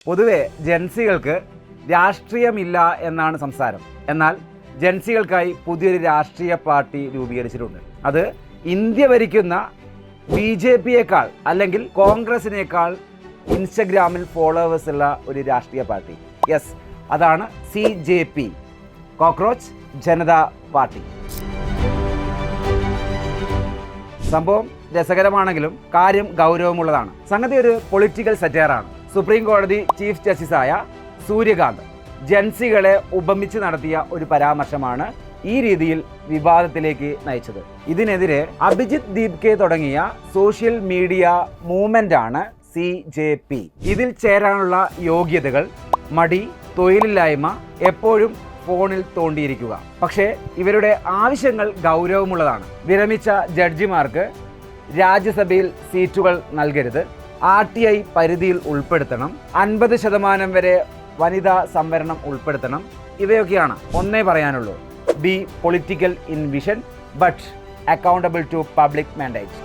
പൊതുവെ ജൻസികൾക്ക് രാഷ്ട്രീയമില്ല എന്നാണ് സംസാരം. എന്നാൽ ജൻസികൾക്കായി പുതിയൊരു രാഷ്ട്രീയ പാർട്ടി രൂപീകരിച്ചിട്ടുണ്ട്. അത് ഇന്ത്യ ഭരിക്കുന്ന BJPയേക്കാൾ അല്ലെങ്കിൽ കോൺഗ്രസിനേക്കാൾ ഇൻസ്റ്റഗ്രാമിൽ ഫോളോവേഴ്സ് ഉള്ള ഒരു രാഷ്ട്രീയ പാർട്ടി. യെസ്, അതാണ് CJP, കോക്രോച്ച് ജനതാ പാർട്ടി. സംഭവം രസകരമാണെങ്കിലും കാര്യം ഗൗരവമുള്ളതാണ്. സംഗതി ഒരു പൊളിറ്റിക്കൽ സെറ്റയറാണ്. സുപ്രീം കോടതി ചീഫ് ജസ്റ്റിസായ സൂര്യകാന്ത് ജൻസികളെ ഉപമിച്ച് നടത്തിയ ഒരു പരാമർശമാണ് ഈ രീതിയിൽ വിവാദത്തിലേക്ക് നയിച്ചത്. ഇതിനെതിരെ അഭിജിത്ത് ദീപ്കെ തുടങ്ങിയ സോഷ്യൽ മീഡിയ മൂവ്മെന്റ് ആണ് CJP. ഇതിൽ ചേരാനുള്ള യോഗ്യതകൾ മടി, തൊഴിലില്ലായ്മ, എപ്പോഴും ഫോണിൽ തോണ്ടിയിരിക്കുക. പക്ഷേ ഇവരുടെ ആവശ്യങ്ങൾ ഗൗരവമുള്ളതാണ്. വിരമിച്ച ജഡ്ജിമാർക്ക് രാജ്യസഭയിൽ സീറ്റുകൾ നൽകരുത്, RTI പരിധിയിൽ ഉൾപ്പെടുത്തണം, 50% വരെ വനിതാ സംവരണം ഉൾപ്പെടുത്തണം. ഇവയൊക്കെയാണ്. ഒന്നേ പറയാനുള്ളൂ: be political in vision but accountable to public mandate.